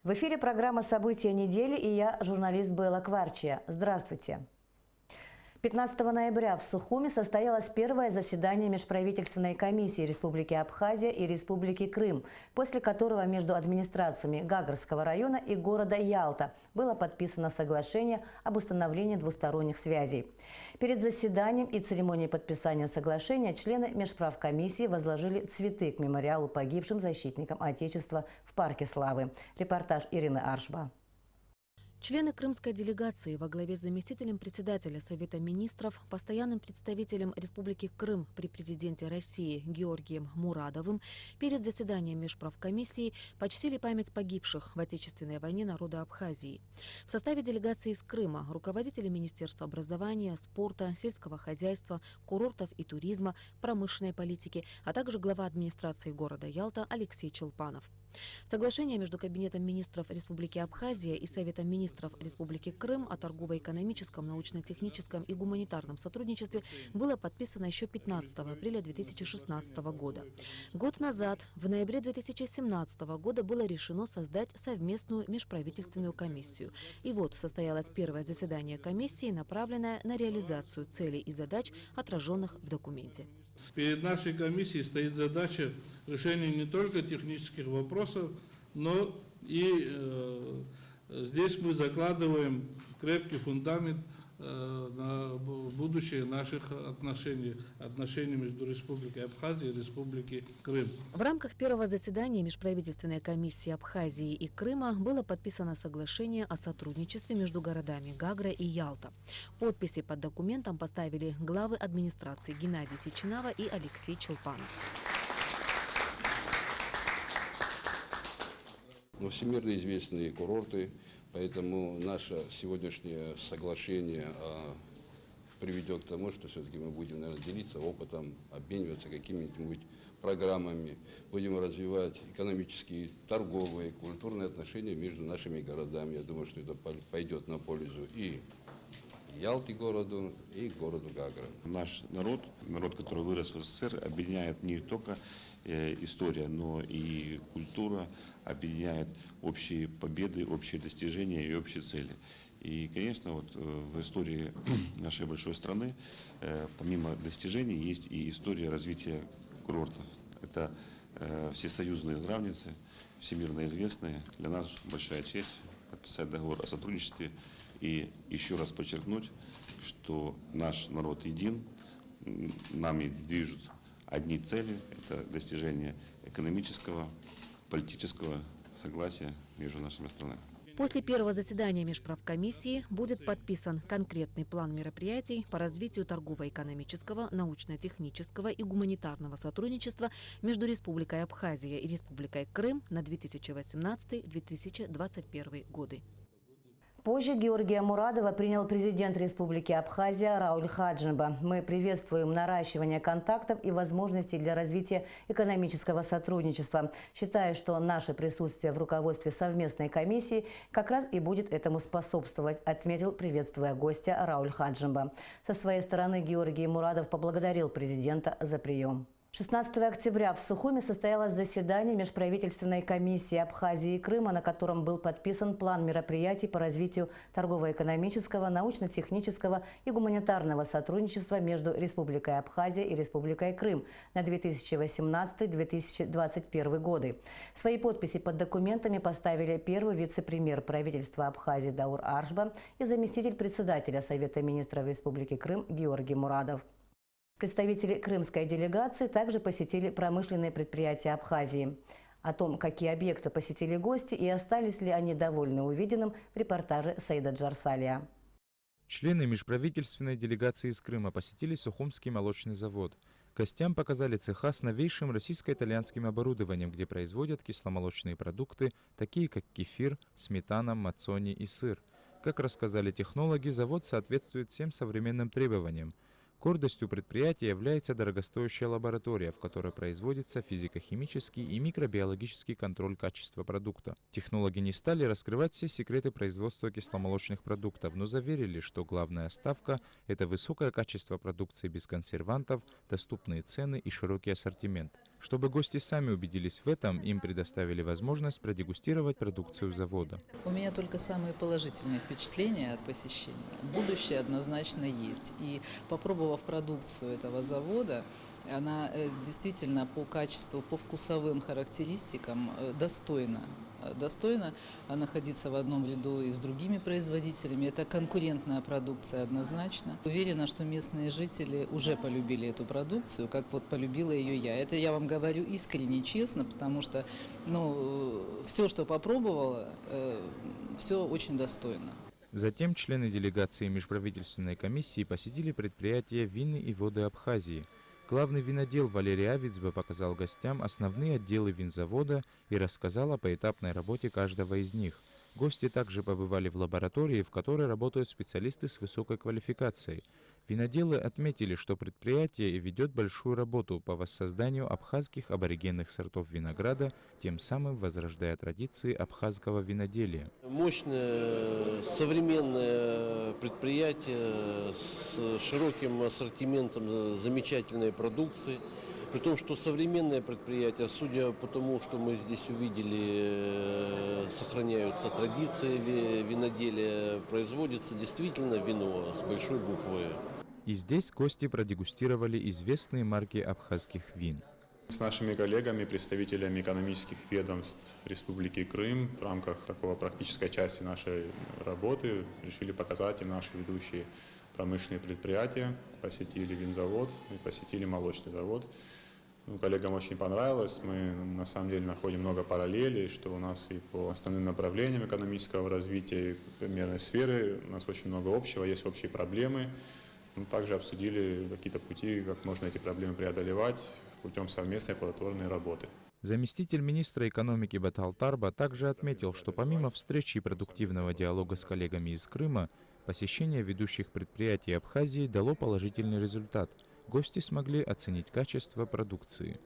В эфире программа «События недели» и я, журналист Белла Кварчия. Здравствуйте. 15 ноября в Сухуми состоялось первое заседание Межправительственной комиссии Республики Абхазия и Республики Крым, после которого между администрациями Гагарского района и города Ялта было подписано соглашение об установлении двусторонних связей. Перед заседанием и церемонией подписания соглашения члены Межправкомиссии возложили цветы к мемориалу погибшим защитникам Отечества в Парке Славы. Репортаж Ирины Аршба. Члены крымской делегации во главе с заместителем председателя Совета министров, постоянным представителем Республики Крым при президенте России Георгием Мурадовым перед заседанием Межправкомиссии почтили память погибших в Отечественной войне народа Абхазии. В составе делегации из Крыма руководители Министерства образования, спорта, сельского хозяйства, курортов и туризма, промышленной политики, а также глава администрации города Ялта Алексей Челпанов. Соглашение между Кабинетом министров Республики Абхазия и Советом министров Республики Крым о торгово-экономическом, научно-техническом и гуманитарном сотрудничестве было подписано еще 15 апреля 2016 года. Год назад, в ноябре 2017 года, было решено создать совместную межправительственную комиссию. И вот состоялось первое заседание комиссии, направленное на реализацию целей и задач, отраженных в документе. Перед нашей комиссией стоит задача решения не только технических вопросов, но и здесь мы закладываем крепкий фундамент на будущее наших отношений между Республикой Абхазия и Республикой Крым. В рамках первого заседания Межправительственной комиссии Абхазии и Крыма было подписано соглашение о сотрудничестве между городами Гагра и Ялта. Подписи под документом поставили главы администрации Геннадий Сеченава и Алексей Челпанов. Но всемирно известные курорты, поэтому наше сегодняшнее соглашение приведет к тому, что все-таки мы будем, наверное, делиться опытом, обмениваться какими-нибудь программами, будем развивать экономические, торговые, культурные отношения между нашими городами. Я думаю, что это пойдет на пользу и Ялте городу, и городу Гагра. Наш народ, который вырос в СССР, объединяет не только история, но и культура, объединяет общие победы, общие достижения и общие цели. И, конечно, вот в истории нашей большой страны, помимо достижений, есть и история развития курортов. Это всесоюзные здравницы, всемирно известные. Для нас большая честь подписать договор о сотрудничестве и еще раз подчеркнуть, что наш народ един, нами движут одни цели – это достижение экономического, политического согласия между нашими странами. После первого заседания Межправкомиссии будет подписан конкретный план мероприятий по развитию торгово-экономического, научно-технического и гуманитарного сотрудничества между Республикой Абхазия и Республикой Крым на 2018-2021 годы. Позже Георгия Мурадова принял президент Республики Абхазия Рауль Хаджиба. Мы приветствуем наращивание контактов и возможностей для развития экономического сотрудничества. Считаю, что наше присутствие в руководстве совместной комиссии как раз и будет этому способствовать, отметил, приветствуя гостя, Рауль Хаджиба. Со своей стороны Георгий Мурадов поблагодарил президента за прием. 16 октября в Сухуми состоялось заседание Межправительственной комиссии Абхазии и Крыма, на котором был подписан план мероприятий по развитию торгово-экономического, научно-технического и гуманитарного сотрудничества между Республикой Абхазия и Республикой Крым на 2018-2021 годы. Свои подписи под документами поставили первый вице-премьер правительства Абхазии Даур Аршба и заместитель председателя Совета министров Республики Крым Георгий Мурадов. Представители крымской делегации также посетили промышленные предприятия Абхазии. О том, какие объекты посетили гости и остались ли они довольны увиденным, в репортаже Саида Джарсалия. Члены межправительственной делегации из Крыма посетили Сухумский молочный завод. Гостям показали цеха с новейшим российско-итальянским оборудованием, где производят кисломолочные продукты, такие как кефир, сметана, мацони и сыр. Как рассказали технологи, завод соответствует всем современным требованиям. Гордостью предприятия является дорогостоящая лаборатория, в которой производится физико-химический и микробиологический контроль качества продукта. Технологи не стали раскрывать все секреты производства кисломолочных продуктов, но заверили, что главная ставка – это высокое качество продукции без консервантов, доступные цены и широкий ассортимент. Чтобы гости сами убедились в этом, им предоставили возможность продегустировать продукцию завода. У меня только самые положительные впечатления от посещения. Будущее однозначно есть. И попробовав продукцию этого завода, она действительно по качеству, по вкусовым характеристикам достойна находиться в одном ряду и с другими производителями. Это конкурентная продукция однозначно. Уверена, что местные жители уже полюбили эту продукцию, как вот полюбила ее я. Это я вам говорю искренне, честно, потому что все, что попробовала, все очень достойно. Затем члены делегации межправительственной комиссии посетили предприятие «Вины и воды Абхазии». Главный винодел Валерий Авицбе показал гостям основные отделы винзавода и рассказал о поэтапной работе каждого из них. Гости также побывали в лаборатории, в которой работают специалисты с высокой квалификацией. Виноделы отметили, что предприятие ведет большую работу по воссозданию абхазских аборигенных сортов винограда, тем самым возрождая традиции абхазского виноделия. Мощное современное предприятие с широким ассортиментом замечательной продукции. При том, что современное предприятие, судя по тому, что мы здесь увидели, сохраняются традиции виноделия, производится действительно вино с большой буквы. И здесь гости продегустировали известные марки абхазских вин. С нашими коллегами, представителями экономических ведомств Республики Крым в рамках такой практической части нашей работы решили показать им наши ведущие промышленные предприятия, посетили винзавод и посетили молочный завод. Коллегам очень понравилось, мы на самом деле находим много параллелей, что у нас и по основным направлениям экономического развития, и примерной сферы у нас очень много общего, есть общие проблемы. Мы также обсудили какие-то пути, как можно эти проблемы преодолевать путем совместной плодотворной работы. Заместитель министра экономики Баталтарба также отметил, что помимо встречи и продуктивного диалога с коллегами из Крыма, посещение ведущих предприятий Абхазии дало положительный результат. Гости смогли оценить качество продукции.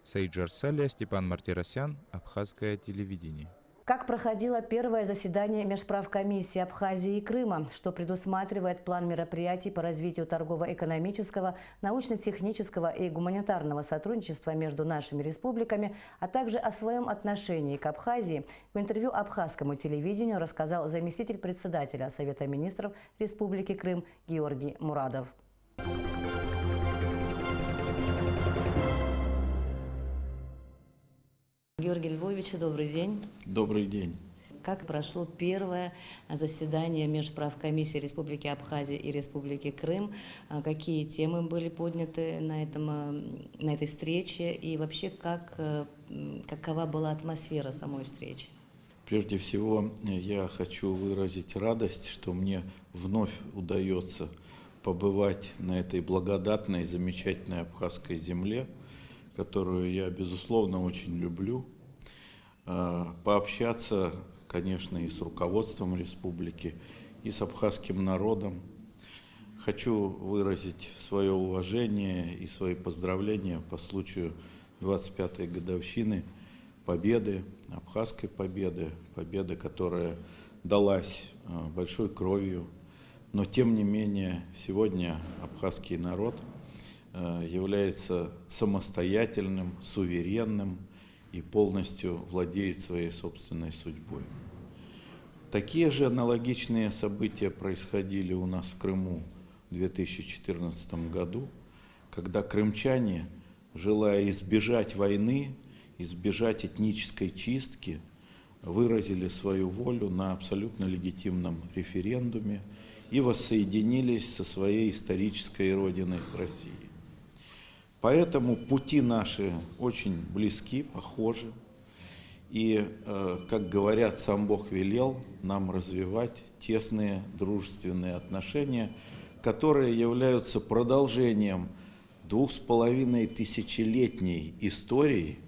Саид Жарсалия, Степан Мартиросян, Абхазское телевидение. Как проходило первое заседание межправкомиссии Абхазии и Крыма, что предусматривает план мероприятий по развитию торгово-экономического, научно-технического и гуманитарного сотрудничества между нашими республиками, а также о своем отношении к Абхазии, в интервью Абхазскому телевидению рассказал заместитель председателя Совета министров Республики Крым Георгий Мурадов. Георгий Львович, добрый день. Добрый день. Как прошло первое заседание межправкомиссии Республики Абхазия и Республики Крым? Какие темы были подняты на этой встрече? И вообще, какова была атмосфера самой встречи? Прежде всего, я хочу выразить радость, что мне вновь удается побывать на этой благодатной, замечательной абхазской земле, которую я, безусловно, очень люблю, пообщаться, конечно, и с руководством республики, и с абхазским народом. Хочу выразить свое уважение и свои поздравления по случаю 25-й годовщины победы, абхазской победы, победы, которая далась большой кровью. Но, тем не менее, сегодня абхазский народ является самостоятельным, суверенным и полностью владеет своей собственной судьбой. Такие же аналогичные события происходили у нас в Крыму в 2014 году, когда крымчане, желая избежать войны, избежать этнической чистки, выразили свою волю на абсолютно легитимном референдуме и воссоединились со своей исторической родиной, с Россией. Поэтому пути наши очень близки, похожи. И, как говорят, сам Бог велел нам развивать тесные дружественные отношения, которые являются продолжением 2500-летней истории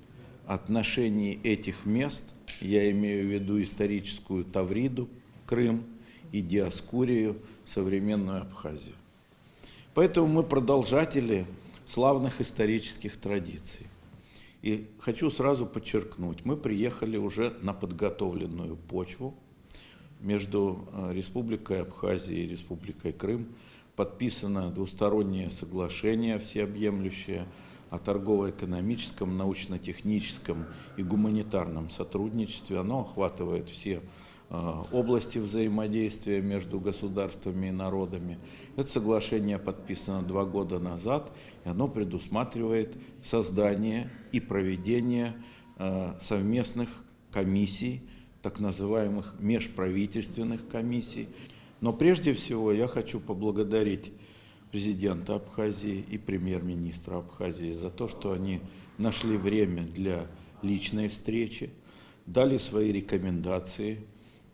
отношений этих мест. Я имею в виду историческую Тавриду, Крым, и Диоскурию, современную Абхазию. Поэтому мы продолжатели славных исторических традиций. И хочу сразу подчеркнуть, мы приехали уже на подготовленную почву. Между Республикой Абхазия и Республикой Крым подписано двустороннее соглашение всеобъемлющее о торгово-экономическом, научно-техническом и гуманитарном сотрудничестве. Оно охватывает все области взаимодействия между государствами и народами. Это соглашение подписано 2 года назад, и оно предусматривает создание и проведение совместных комиссий, так называемых межправительственных комиссий. Но прежде всего я хочу поблагодарить президента Абхазии и премьер-министра Абхазии за то, что они нашли время для личной встречи, дали свои рекомендации,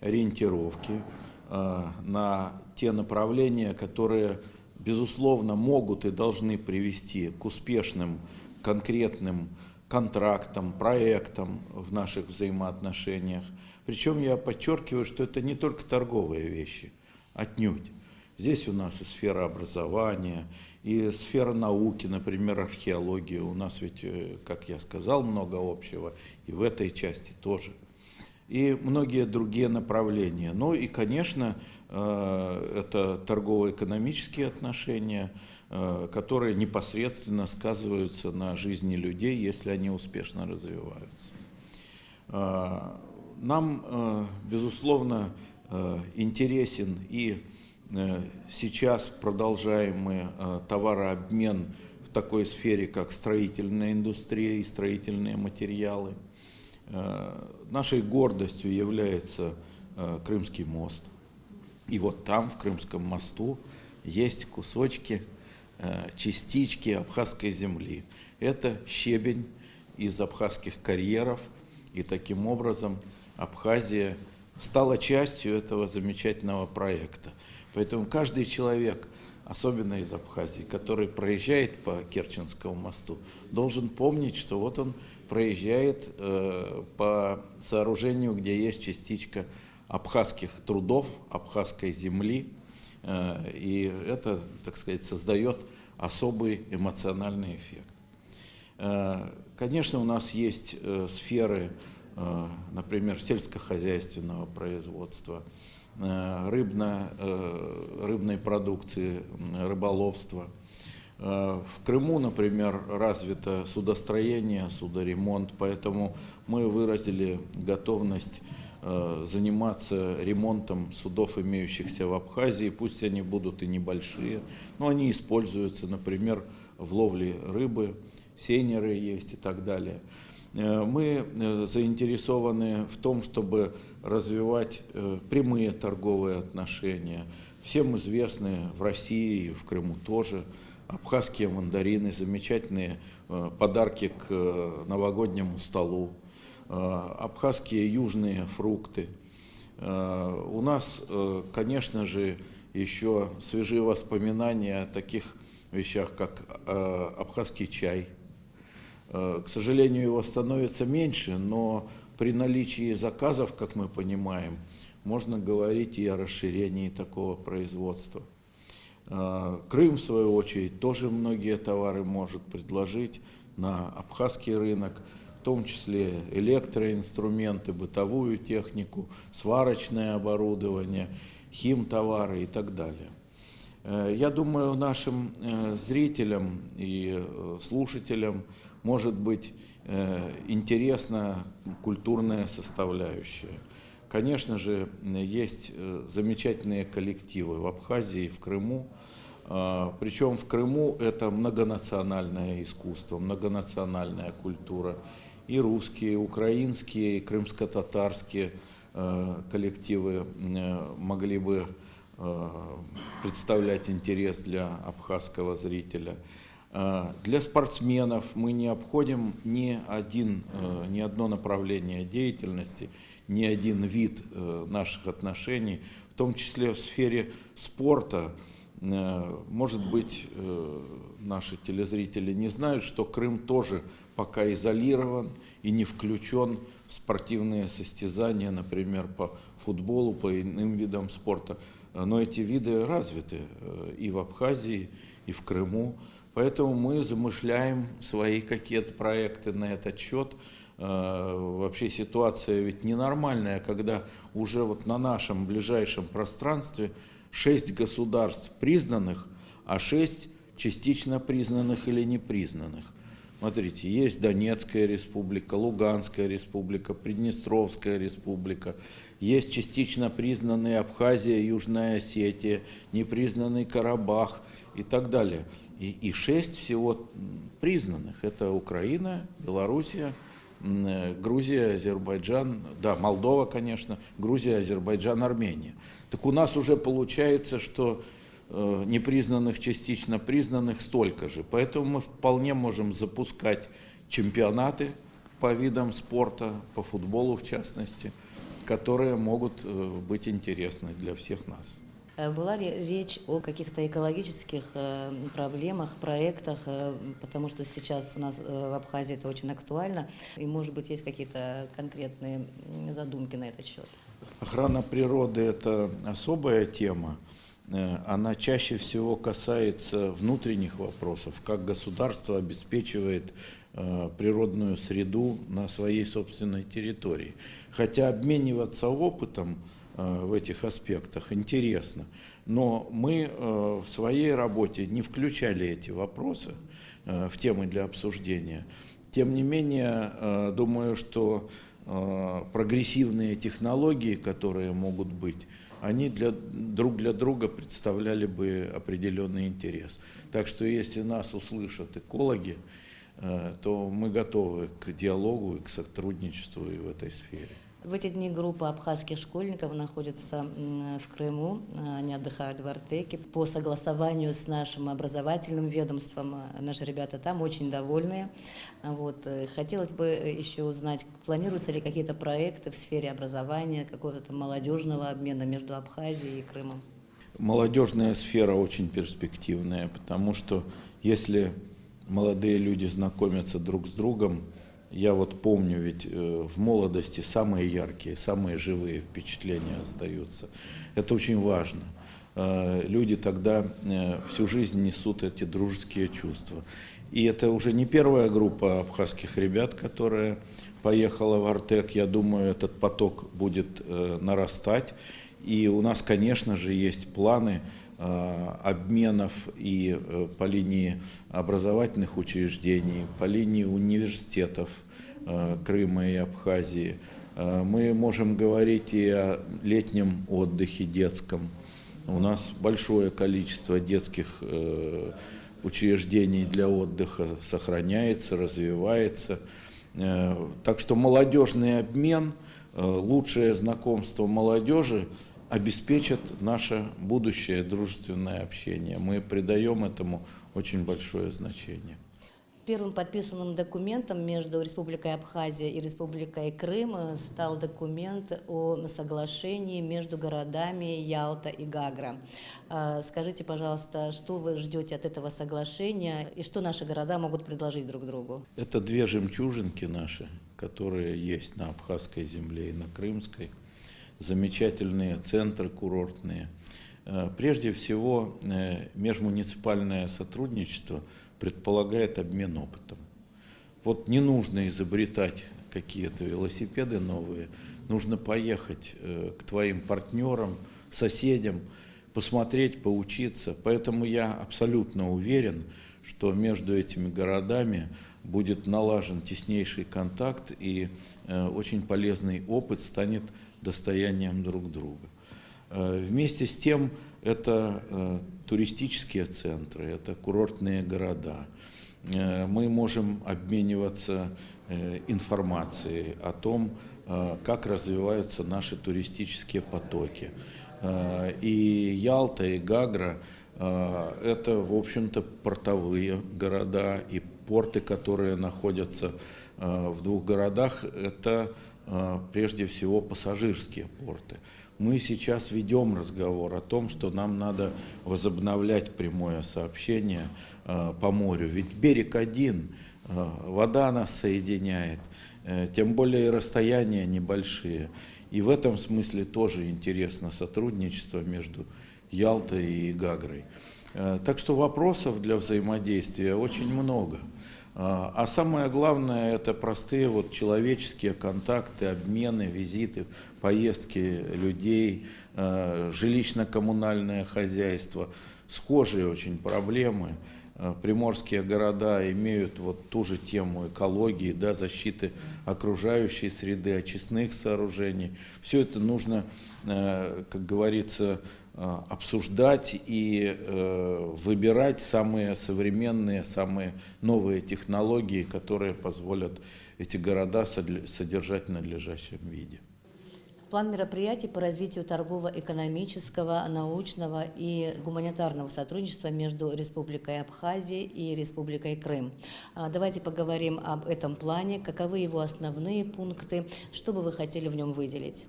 ориентировки на те направления, которые, безусловно, могут и должны привести к успешным, конкретным контрактам, проектам в наших взаимоотношениях. Причем я подчеркиваю, что это не только торговые вещи, отнюдь. Здесь у нас и сфера образования, и сфера науки, например, археология. У нас ведь, как я сказал, много общего, и в этой части тоже. И многие другие направления. Ну и, конечно, это торгово-экономические отношения, которые непосредственно сказываются на жизни людей, если они успешно развиваются. Нам, безусловно, интересен и сейчас продолжаемый товарообмен в такой сфере, как строительная индустрия и строительные материалы. Нашей гордостью является Крымский мост. И вот там, в Крымском мосту, есть кусочки, частички абхазской земли. Это щебень из абхазских карьеров, и таким образом Абхазия стала частью этого замечательного проекта. Поэтому каждый человек, особенно из Абхазии, который проезжает по Керченскому мосту, должен помнить, что вот он проезжает по сооружению, где есть частичка абхазских трудов, абхазской земли, и это, так сказать, создает особый эмоциональный эффект. Конечно, у нас есть сферы, например, сельскохозяйственного производства, рыбной продукции, рыболовства. В Крыму, например, развито судостроение, судоремонт, поэтому мы выразили готовность заниматься ремонтом судов, имеющихся в Абхазии. Пусть они будут и небольшие, но они используются, например, в ловле рыбы, сейнеры есть и так далее. Мы заинтересованы в том, чтобы развивать прямые торговые отношения. Всем известны в России и в Крыму тоже абхазские мандарины, замечательные подарки к новогоднему столу, абхазские южные фрукты. У нас, конечно же, еще свежие воспоминания о таких вещах, как абхазский чай. К сожалению, его становится меньше, но при наличии заказов, как мы понимаем, можно говорить и о расширении такого производства. Крым, в свою очередь, тоже многие товары может предложить на абхазский рынок, в том числе электроинструменты, бытовую технику, сварочное оборудование, химтовары и так далее. Я думаю, нашим зрителям и слушателям может быть интересна культурная составляющая. Конечно же, есть замечательные коллективы в Абхазии, в Крыму. Причем в Крыму это многонациональное искусство, многонациональная культура. И русские, и украинские, и крымско-татарские коллективы могли бы представлять интерес для абхазского зрителя. Для спортсменов мы не обходим ни одно направление деятельности, ни один вид наших отношений, в том числе в сфере спорта. Может быть, наши телезрители не знают, что Крым тоже пока изолирован и не включен в спортивные состязания, например, по футболу, по иным видам спорта. Но эти виды развиты и в Абхазии, и в Крыму. Поэтому мы замышляем свои какие-то проекты на этот счет. Вообще ситуация ведь ненормальная, когда уже вот на нашем ближайшем пространстве 6 государств признанных, а 6 частично признанных или непризнанных. Смотрите, есть Донецкая республика, Луганская республика, Приднестровская республика, есть частично признанные Абхазия, Южная Осетия, непризнанный Карабах и так далее. И 6 всего признанных. Это Украина, Белоруссия, Грузия, Азербайджан, да, Молдова, конечно, Грузия, Азербайджан, Армения. Так у нас уже получается, что непризнанных, частично признанных столько же. Поэтому мы вполне можем запускать чемпионаты по видам спорта, по футболу в частности, которые могут быть интересны для всех нас. Была ли речь о каких-то экологических проблемах, проектах, потому что сейчас у нас в Абхазии это очень актуально, и, может быть, есть какие-то конкретные задумки на этот счет? Охрана природы – это особая тема. Она чаще всего касается внутренних вопросов, как государство обеспечивает природную среду на своей собственной территории. Хотя обмениваться опытом в этих аспектах интересно, но мы в своей работе не включали эти вопросы в темы для обсуждения. Тем не менее, думаю, что прогрессивные технологии, которые могут быть, они друг для друга представляли бы определенный интерес. Так что если нас услышат экологи, то мы готовы к диалогу и к сотрудничеству и в этой сфере. В эти дни группа абхазских школьников находится в Крыму, они отдыхают в Артеке. По согласованию с нашим образовательным ведомством наши ребята там очень довольны. Вот. Хотелось бы еще узнать, планируются ли какие-то проекты в сфере образования, какого-то молодежного обмена между Абхазией и Крымом? Молодежная сфера очень перспективная, потому что если молодые люди знакомятся друг с другом, я вот помню, ведь в молодости самые яркие, самые живые впечатления остаются. Это очень важно. Люди тогда всю жизнь несут эти дружеские чувства. И это уже не первая группа абхазских ребят, которая поехала в Артек. Я думаю, этот поток будет нарастать. И у нас, конечно же, есть планы обменов и по линии образовательных учреждений, по линии университетов Крыма и Абхазии. Мы можем говорить и о летнем отдыхе детском. У нас большое количество детских учреждений для отдыха сохраняется, развивается. Так что молодежный обмен, лучшее знакомство молодежи обеспечат наше будущее дружественное общение. Мы придаем этому очень большое значение. Первым подписанным документом между Республикой Абхазия и Республикой Крым стал документ о соглашении между городами Ялта и Гагра. Скажите, пожалуйста, что вы ждете от этого соглашения и что наши города могут предложить друг другу? Это две жемчужинки наши, которые есть на абхазской земле и на крымской. Замечательные центры курортные. Прежде всего, межмуниципальное сотрудничество предполагает обмен опытом. Вот не нужно изобретать какие-то велосипеды новые, нужно поехать к твоим партнерам, соседям, посмотреть, поучиться. Поэтому я абсолютно уверен, что между этими городами будет налажен теснейший контакт и очень полезный опыт станет достоянием друг друга. Вместе с тем это туристические центры, это курортные города. Мы можем обмениваться информацией о том, как развиваются наши туристические потоки. И Ялта, и Гагра – это, в общем-то, портовые города, и порты, которые находятся в двух городах, это прежде всего пассажирские порты. Мы сейчас ведем разговор о том, что нам надо возобновлять прямое сообщение по морю. Ведь берег один, вода нас соединяет, тем более расстояния небольшие. И в этом смысле тоже интересно сотрудничество между Ялтой и Гагрой. Так что вопросов для взаимодействия очень много. А самое главное – это простые вот человеческие контакты, обмены, визиты, поездки людей, жилищно-коммунальное хозяйство. Схожие очень проблемы. приморские города имеют вот ту же тему экологии, да, защиты окружающей среды, очистных сооружений. Все это нужно, как говорится, обсуждать и выбирать самые современные, самые новые технологии, которые позволят эти города содержать в надлежащем виде. План мероприятий по развитию торгово-экономического, научного и гуманитарного сотрудничества между Республикой Абхазия и Республикой Крым. Давайте поговорим об этом плане, каковы его основные пункты, что бы вы хотели в нем выделить.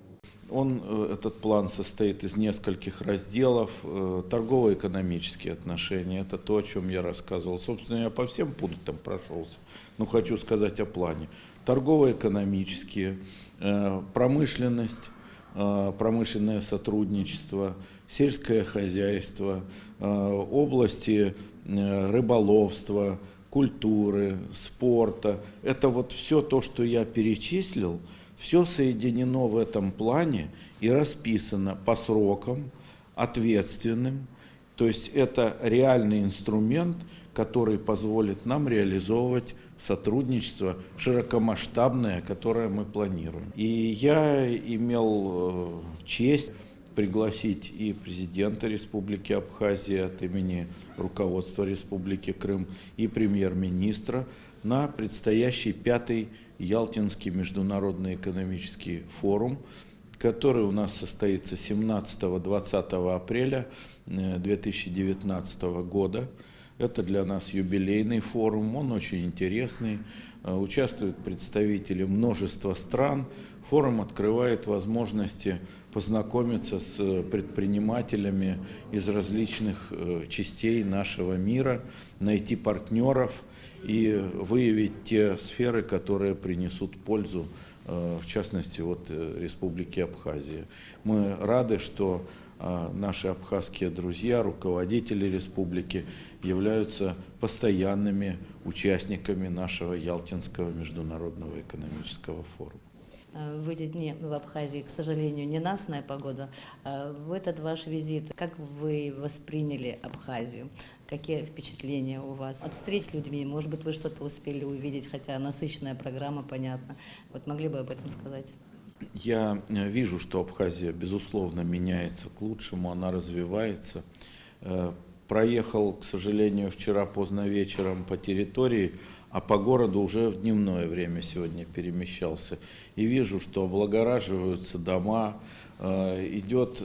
Этот план состоит из нескольких разделов. Торгово-экономические отношения – это то, о чем я рассказывал. Собственно, я по всем пунктам прошелся, но хочу сказать о плане. Торгово-экономические, промышленность, промышленное сотрудничество, сельское хозяйство, области рыболовства, культуры, спорта. Это вот все то, что я перечислил, все соединено в этом плане и расписано по срокам, ответственным. То есть это реальный инструмент, который позволит нам реализовывать сотрудничество широкомасштабное, которое мы планируем. И я имел честь пригласить и президента Республики Абхазия от имени руководства Республики Крым, и премьер-министра на предстоящий 5-й Ялтинский международный экономический форум, который у нас состоится 17-20 апреля 2019 года. Это для нас юбилейный форум, он очень интересный, участвуют представители множества стран. Форум открывает возможности познакомиться с предпринимателями из различных частей нашего мира, найти партнеров и выявить те сферы, которые принесут пользу, в частности, Республике Абхазия. Мы рады, что наши абхазские друзья, руководители республики, являются постоянными участниками нашего Ялтинского международного экономического форума. В эти дни в Абхазии, к сожалению, ненастная погода. В этот ваш визит, как вы восприняли Абхазию? Какие впечатления у вас от встреч с людьми? Может быть, вы что-то успели увидеть, хотя насыщенная программа, понятно. Вот могли бы об этом сказать? Я вижу, что Абхазия, безусловно, меняется к лучшему, она развивается. Проехал, к сожалению, вчера поздно вечером по территории, а по городу уже в дневное время сегодня перемещался. И вижу, что облагораживаются дома, идет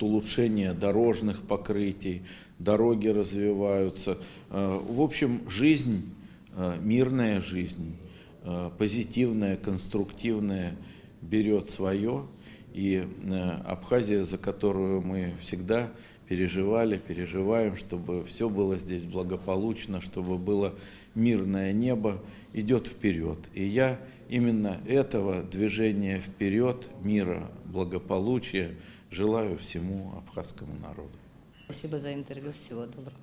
улучшение дорожных покрытий, дороги развиваются. В общем, жизнь, мирная жизнь, позитивная, конструктивная берет свое. И Абхазия, за которую мы всегда переживаем, чтобы все было здесь благополучно, чтобы было мирное небо, идет вперед. И я именно этого движения вперед, мира, благополучия желаю всему абхазскому народу. Спасибо за интервью. Всего доброго.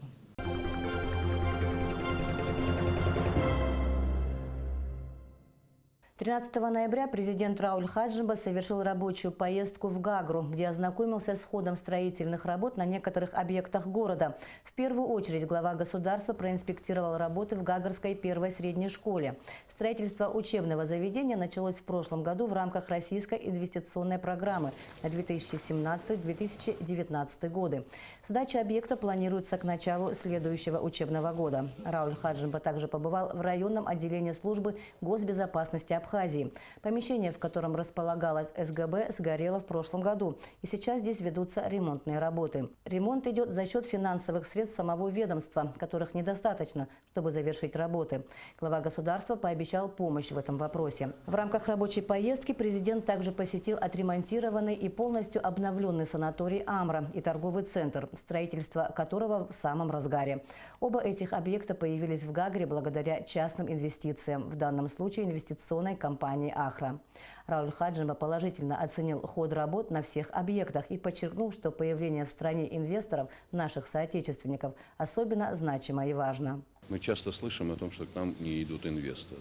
13 ноября президент Рауль Хаджнеба совершил рабочую поездку в Гагру, где ознакомился с ходом строительных работ на некоторых объектах города. В первую очередь глава государства проинспектировал работы в Гагарской первой средней школе. Строительство учебного заведения началось в прошлом году в рамках российской инвестиционной программы на 2017-2019 годы. Сдача объекта планируется к началу следующего учебного года. Рауль Хаджнеба также побывал в районном отделении службы госбезопасности Абхазии. Помещение, в котором располагалась СГБ, сгорело в прошлом году, и сейчас здесь ведутся ремонтные работы. Ремонт идет за счет финансовых средств самого ведомства, которых недостаточно, чтобы завершить работы. Глава государства пообещал помощь в этом вопросе. В рамках рабочей поездки президент также посетил отремонтированный и полностью обновленный санаторий «Амра» и торговый центр, строительство которого в самом разгаре. Оба этих объекта появились в Гагре благодаря частным инвестициям, в данном случае инвестиционной компании «Ахра». Рауль Хаджнеба положительно оценил ход работ на всех объектах и подчеркнул, что появление в стране инвесторов, наших соотечественников, особенно значимо и важно. Мы часто слышим о том, что к нам не идут инвесторы.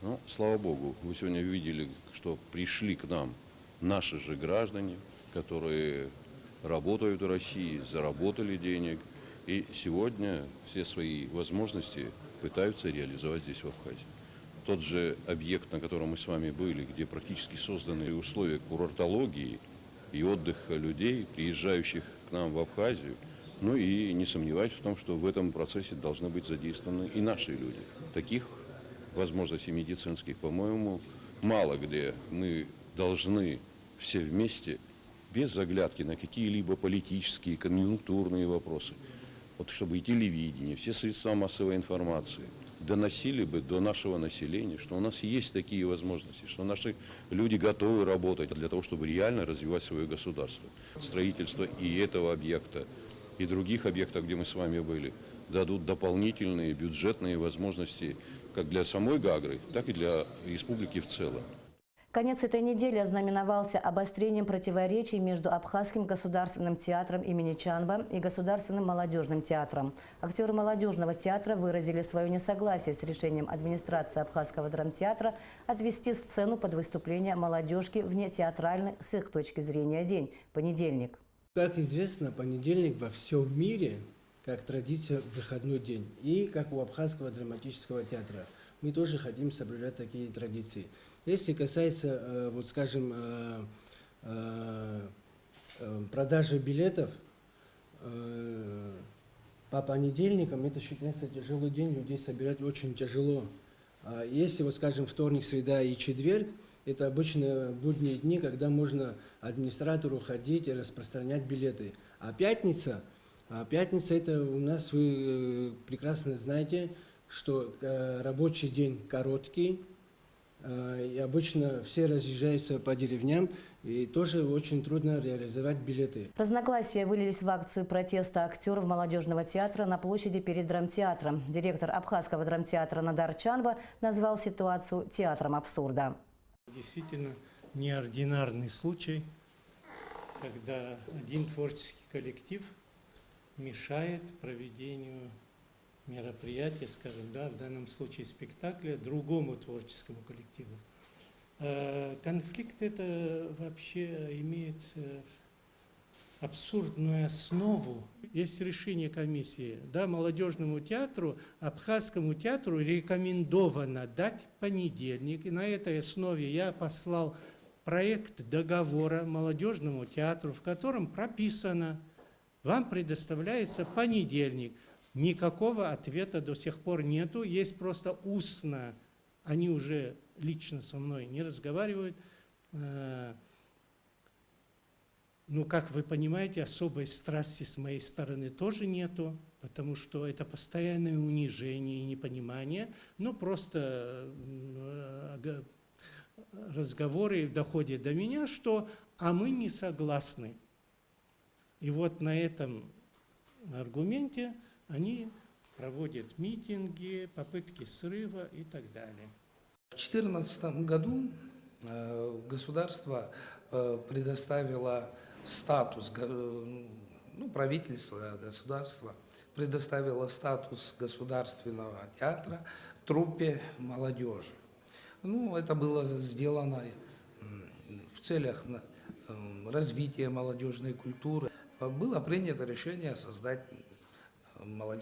Но, слава богу, вы сегодня видели, что пришли к нам наши же граждане, которые работают в России, заработали денег И сегодня все свои возможности пытаются реализовать здесь, в Абхазии. Тот же объект, на котором мы с вами были, где практически созданы условия курортологии и отдыха людей, приезжающих к нам в Абхазию. Ну и не сомневаюсь в том, что в этом процессе должны быть задействованы и наши люди. Таких возможностей медицинских, по-моему, мало где. Мы должны все вместе, без оглядки на какие-либо политические, конъюнктурные вопросы, вот чтобы и телевидение, все средства массовой информации доносили бы до нашего населения, что у нас есть такие возможности, что наши люди готовы работать для того, чтобы реально развивать свое государство. Строительство и этого объекта, и других объектов, где мы с вами были, дадут дополнительные бюджетные возможности как для самой Гагры, так и для республики в целом. Конец этой недели ознаменовался обострением противоречий между Абхазским государственным театром имени Чанба и Государственным молодежным театром. Актеры молодежного театра выразили свое несогласие с решением администрации Абхазского драмтеатра отвести сцену под выступление молодежки в нетеатральный, с их точки зрения, день – понедельник. Как известно, понедельник во всем мире, как традиция, выходной день. И как у Абхазского драматического театра. Мы тоже хотим соблюдать такие традиции. Если касается, вот скажем, продажи билетов, по понедельникам это считается тяжелый день, людей собирать очень тяжело. Если, вот скажем, вторник, среда и четверг, это обычно будние дни, когда можно администратору ходить и распространять билеты. А пятница это у нас, вы прекрасно знаете, что рабочий день короткий, и обычно все разъезжаются по деревням, и тоже очень трудно реализовать билеты. Разногласия вылились в акцию протеста актеров молодежного театра на площади перед драмтеатром. Директор Абхазского драмтеатра Надар Чанба назвал ситуацию театром абсурда. Действительно неординарный случай, когда один творческий коллектив мешает проведению мероприятия, скажем, в данном случае спектакля, другому творческому коллективу. Конфликт это вообще имеет абсурдную основу. Есть решение комиссии, молодежному театру, Абхазскому театру рекомендовано дать понедельник. И на этой основе я послал проект договора молодежному театру, в котором прописано, вам предоставляется понедельник. Никакого ответа до сих пор нету, есть просто устно. Они уже лично со мной не разговаривают. Ну, как вы понимаете, особой страсти с моей стороны тоже нету, потому что это постоянное унижение и непонимание, но просто разговоры доходят до меня, что «а мы не согласны». И вот на этом аргументе они проводят митинги, попытки срыва и так далее. В 2014 году государство предоставило статус, правительство, государство предоставило статус государственного театра труппе молодежи. Это было сделано в целях развития молодежной культуры. Было принято решение создать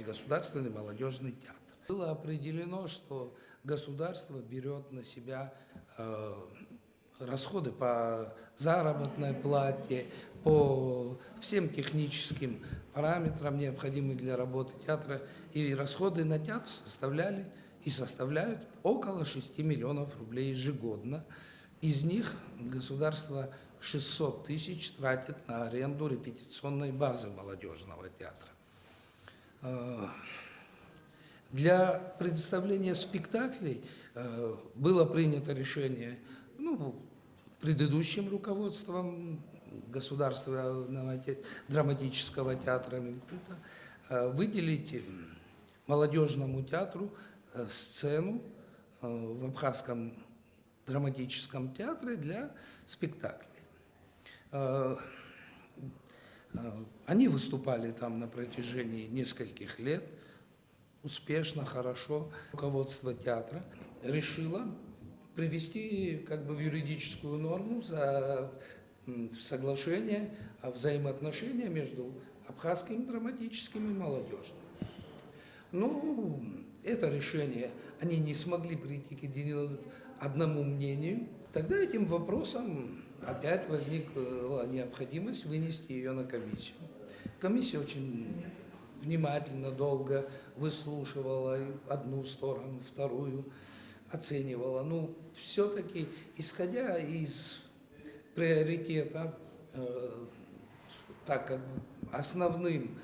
государственный молодежный театр. Было определено, что государство берет на себя расходы по заработной плате, по всем техническим параметрам, необходимым для работы театра. И расходы на театр составляли и составляют около 6 миллионов рублей ежегодно. Из них государство 600 тысяч тратит на аренду репетиционной базы молодежного театра. Для представления спектаклей было принято решение предыдущим руководством Государственного драматического театра выделить молодежному театру сцену в Абхазском драматическом театре для спектаклей. Они выступали там на протяжении нескольких лет, успешно, хорошо. Руководство театра решило привести в юридическую норму соглашение о взаимоотношениях между абхазским драматическим и молодежным. Ну, это решение, они не смогли прийти к одному мнению. Тогда этим вопросом опять возникла необходимость вынести ее на комиссию. Комиссия очень внимательно, долго выслушивала одну сторону, вторую, оценивала. Ну, все-таки, исходя из приоритета, так как основным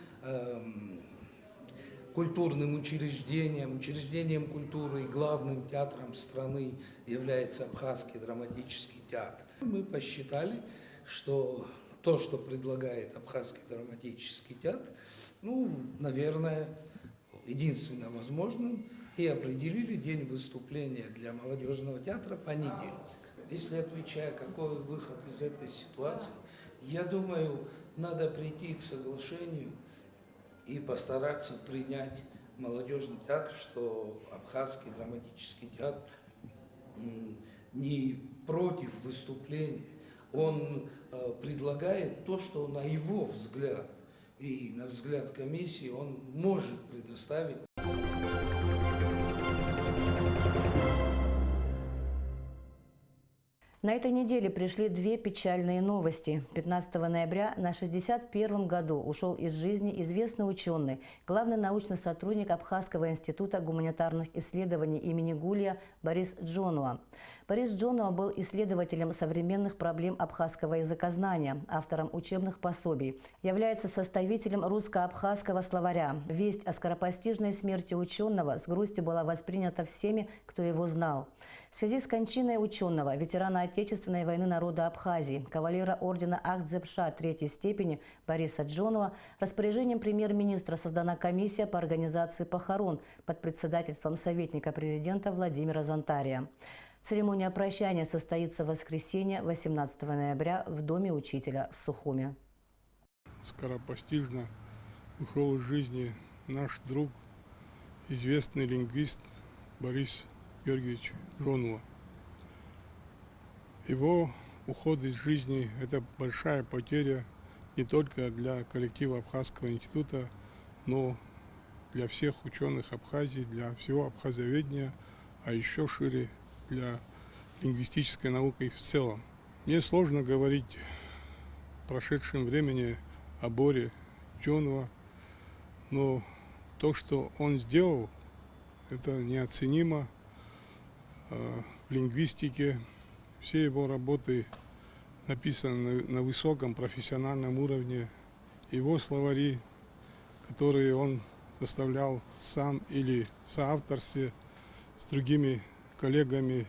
культурным учреждением культуры и главным театром страны является Абхазский драматический театр. Мы посчитали, что то, что предлагает Абхазский драматический театр, ну, наверное, единственно возможным, и определили день выступления для молодежного театра понедельник. Если отвечая, какой выход из этой ситуации, я думаю, надо прийти к соглашению и постараться принять молодежный театр, что Абхазский драматический театр не против выступления. Он предлагает то, что на его взгляд и на взгляд комиссии он может предоставить. На этой неделе пришли две печальные новости. 15 ноября на 61-м году ушел из жизни известный ученый, главный научный сотрудник Абхазского института гуманитарных исследований имени Гулия Борис Джонуа. Борис Джонуа был исследователем современных проблем абхазского языкознания, автором учебных пособий, является составителем русско-абхазского словаря. Весть о скоропостижной смерти ученого с грустью была воспринята всеми, кто его знал. В связи с кончиной ученого, ветерана Отечественной войны народа Абхазии, кавалера ордена Ахдзепша третьей степени Бориса Джонуа, распоряжением премьер-министра создана комиссия по организации похорон под председательством советника президента Владимира Зонтария. Церемония прощания состоится в воскресенье, 18 ноября, в доме учителя в Сухуме. Скоропостижно ушел из жизни наш друг, известный лингвист Борис Георгиевич Джонуа. Его уход из жизни – это большая потеря не только для коллектива Абхазского института, но для всех ученых Абхазии, для всего абхазоведения, а еще шире для лингвистической науки в целом. Мне сложно говорить в прошедшем времени о Боре Джонуа, но то, что он сделал, это неоценимо. В лингвистике все его работы написаны на высоком профессиональном уровне. Его словари, которые он составлял сам или в соавторстве с другими коллегами,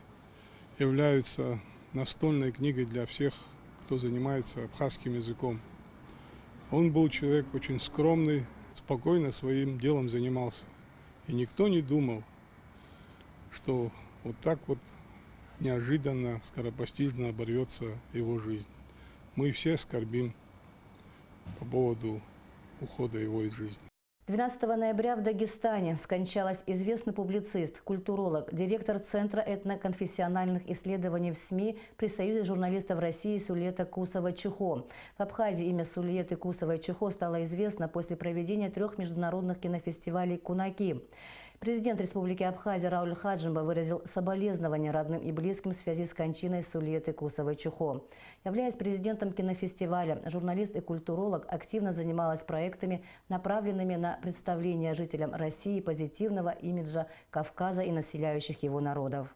являются настольной книгой для всех, кто занимается абхазским языком. Он был человек очень скромный, спокойно своим делом занимался. И никто не думал, что вот так вот неожиданно, скоропостижно оборвется его жизнь. Мы все скорбим по поводу ухода его из жизни. 12 ноября в Дагестане скончалась известный публицист, культуролог, директор Центра этноконфессиональных исследований в СМИ при Союзе журналистов России Сулета Кусова-Чухо. В Абхазии имя Сулеты Кусовой-Чухо стало известно после проведения 3 международных кинофестивалей «Кунаки». Президент Республики Абхазия Рауль Хаджимба выразил соболезнования родным и близким в связи с кончиной Сулеты Кусовой-Чухо. Являясь президентом кинофестиваля, журналист и культуролог активно занималась проектами, направленными на представление жителям России позитивного имиджа Кавказа и населяющих его народов.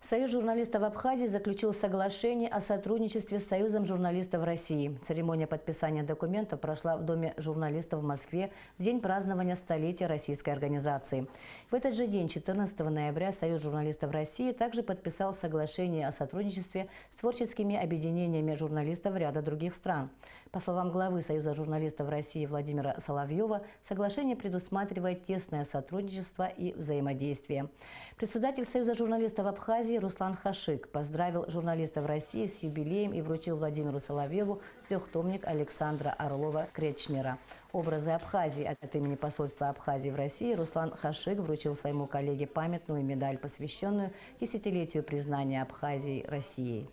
Союз журналистов Абхазии заключил соглашение о сотрудничестве с Союзом журналистов России. Церемония подписания документов прошла в Доме журналистов в Москве в день празднования столетия российской организации. В этот же день, 14 ноября, Союз журналистов России также подписал соглашение о сотрудничестве с творческими объединениями журналистов ряда других стран. По словам главы Союза журналистов России Владимира Соловьева, соглашение предусматривает тесное сотрудничество и взаимодействие. Председатель Союза журналистов Абхазии Руслан Хашик поздравил журналистов России с юбилеем и вручил Владимиру Соловьеву 3-томник Александра Орлова-Кречмера «Образы Абхазии». От имени посольства Абхазии в России Руслан Хашик вручил своему коллеге памятную медаль, посвященную десятилетию признания Абхазии Россией.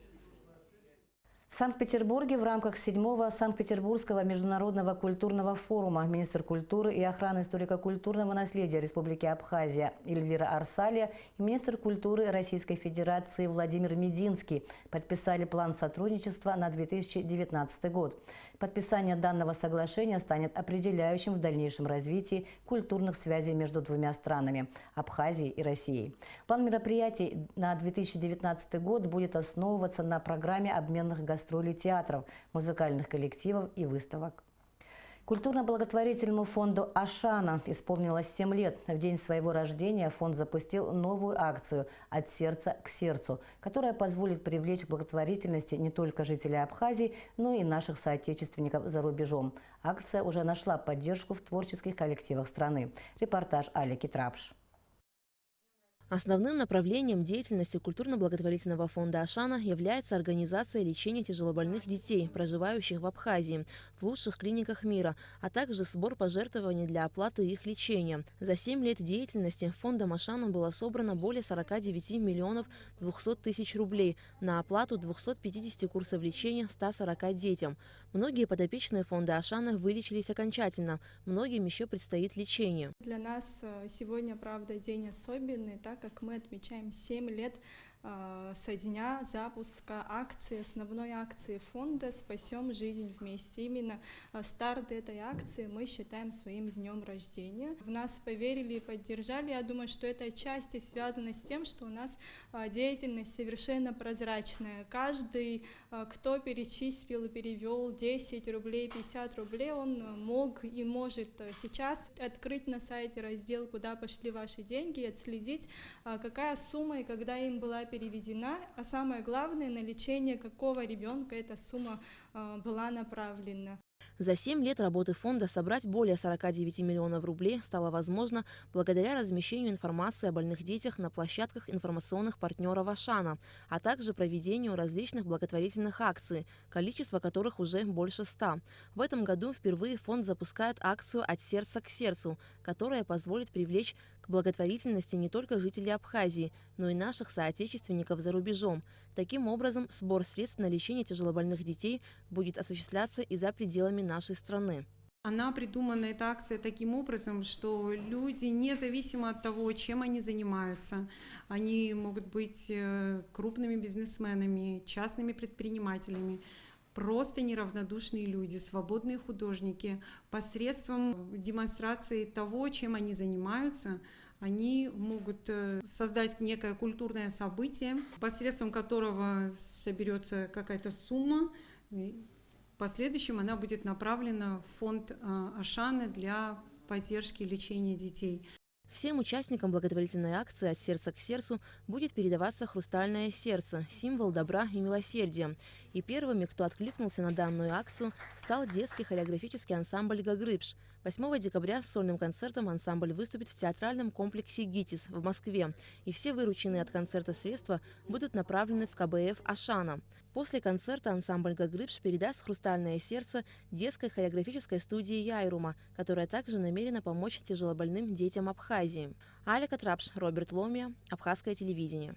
В Санкт-Петербурге в рамках 7-го Санкт-Петербургского международного культурного форума министр культуры и охраны историко-культурного наследия Республики Абхазия Эльвира Арсалия и министр культуры Российской Федерации Владимир Мединский подписали план сотрудничества на 2019 год. Подписание данного соглашения станет определяющим в дальнейшем развитии культурных связей между двумя странами – Абхазией и Россией. План мероприятий на 2019 год будет основываться на программе обменных гастролей театров, музыкальных коллективов и выставок. Культурно-благотворительному фонду «Ашана» исполнилось 7 лет. В день своего рождения фонд запустил новую акцию «От сердца к сердцу», которая позволит привлечь к благотворительности не только жителей Абхазии, но и наших соотечественников за рубежом. Акция уже нашла поддержку в творческих коллективах страны. Репортаж Алики Трапш. Основным направлением деятельности культурно-благотворительного фонда «Ашана» является организация лечения тяжелобольных детей, проживающих в Абхазии, в лучших клиниках мира, а также сбор пожертвований для оплаты их лечения. За 7 лет деятельности фондом «Ашана» было собрано более 49 миллионов 200 тысяч рублей на оплату 250 курсов лечения 140 детям. Многие подопечные фонда «Ашана» вылечились окончательно, многим еще предстоит лечение. Для нас сегодня, правда, день особенный, так как мы отмечаем 7 лет со дня запуска акции, основной акции фонда «Спасем жизнь вместе». Именно старт этой акции мы считаем своим днем рождения. В нас поверили и поддержали. Я думаю, что это отчасти связано с тем, что у нас деятельность совершенно прозрачная. Каждый, кто перечислил и перевел 10 рублей, 50 рублей, он мог и может сейчас открыть на сайте раздел «Куда пошли ваши деньги» и отследить, какая сумма и когда им была переведена, а самое главное, на лечение какого ребенка эта сумма была направлена. За 7 лет работы фонда собрать более 49 миллионов рублей стало возможно благодаря размещению информации о больных детях на площадках информационных партнеров «Ашана», а также проведению различных благотворительных акций, количество которых уже больше 100. В этом году впервые фонд запускает акцию «От сердца к сердцу», которая позволит привлечь к благотворительности не только жителей Абхазии, но и наших соотечественников за рубежом. Таким образом, сбор средств на лечение тяжелобольных детей будет осуществляться и за пределами нашей страны. Она придумана, эта акция, таким образом, что люди, независимо от того, чем они занимаются, они могут быть крупными бизнесменами, частными предпринимателями, просто неравнодушные люди, свободные художники. Посредством демонстрации того, чем они занимаются, они могут создать некое культурное событие, посредством которого соберется какая-то сумма. В последующем она будет направлена в фонд «Ашана» для поддержки лечения детей. Всем участникам благотворительной акции «От сердца к сердцу» будет передаваться хрустальное сердце – символ добра и милосердия. И первыми, кто откликнулся на данную акцию, стал детский хореографический ансамбль «Гагрыпш». 8 декабря с сольным концертом ансамбль выступит в театральном комплексе «ГИТИС» в Москве. И все вырученные от концерта средства будут направлены в КБФ «Ашана». После концерта ансамбль «Гагрыпш» передаст «Хрустальное сердце» детской хореографической студии «Яйрума», которая также намерена помочь тяжелобольным детям Абхазии. Алика Трапш, Роберт Ломия, Абхазское телевидение.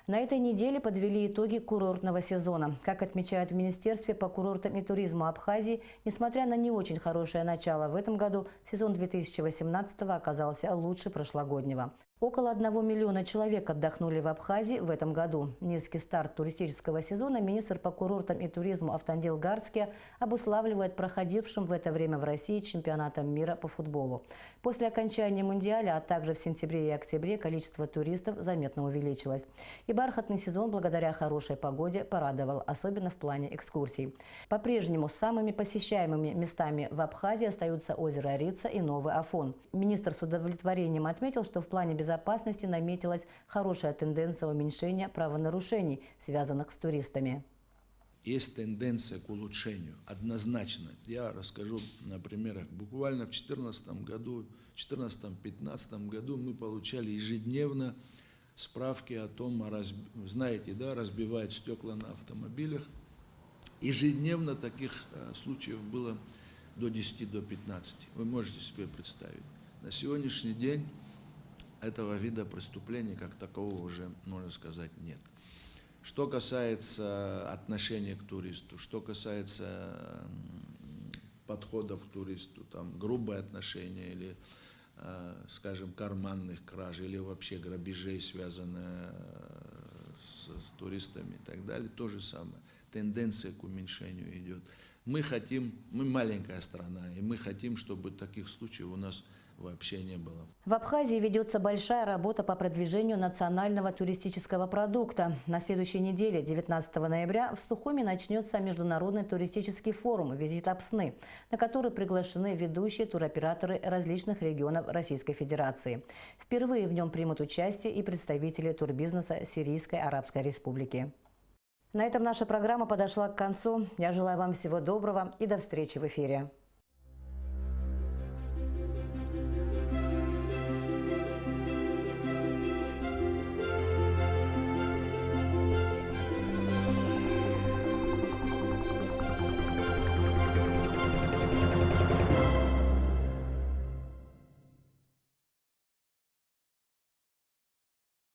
На этой неделе подвели итоги курортного сезона. Как отмечают в Министерстве по курортам и туризму Абхазии, несмотря на не очень хорошее начало в этом году, сезон 2018 оказался лучше прошлогоднего. Около 1 миллиона человек отдохнули в Абхазии в этом году. Низкий старт туристического сезона министр по курортам и туризму Автандил Гарцкий обуславливает проходившим в это время в России чемпионатом мира по футболу. После окончания Мундиаля, а также в сентябре и октябре количество туристов заметно увеличилось. И бархатный сезон благодаря хорошей погоде порадовал, особенно в плане экскурсий. По-прежнему самыми посещаемыми местами в Абхазии остаются озеро Рица и Новый Афон. Министр с удовлетворением отметил, что в плане безопасности наметилась хорошая тенденция уменьшения правонарушений, связанных с туристами. Есть тенденция к улучшению, однозначно. Я расскажу на примерах. Буквально в 2014-2015 году мы получали ежедневно справки о том, знаете, да, разбивают стекла на автомобилях. Ежедневно таких случаев было до 10, до 15. Вы можете себе представить. На сегодняшний день этого вида преступлений как такового уже, можно сказать, нет. Что касается отношения к туристу, что касается подходов к туристу, там грубое отношение или, скажем, карманных краж или вообще грабежей, связанных с туристами и так далее, то же самое. Тенденция к уменьшению идет. Мы маленькая страна, и мы хотим, чтобы таких случаев у нас вообще не было. В Абхазии ведется большая работа по продвижению национального туристического продукта. На следующей неделе, 19 ноября, в Сухуми начнется международный туристический форум «Визит Апсны», на который приглашены ведущие туроператоры различных регионов Российской Федерации. Впервые в нем примут участие и представители турбизнеса Сирийской Арабской Республики. На этом наша программа подошла к концу. Я желаю вам всего доброго и до встречи в эфире.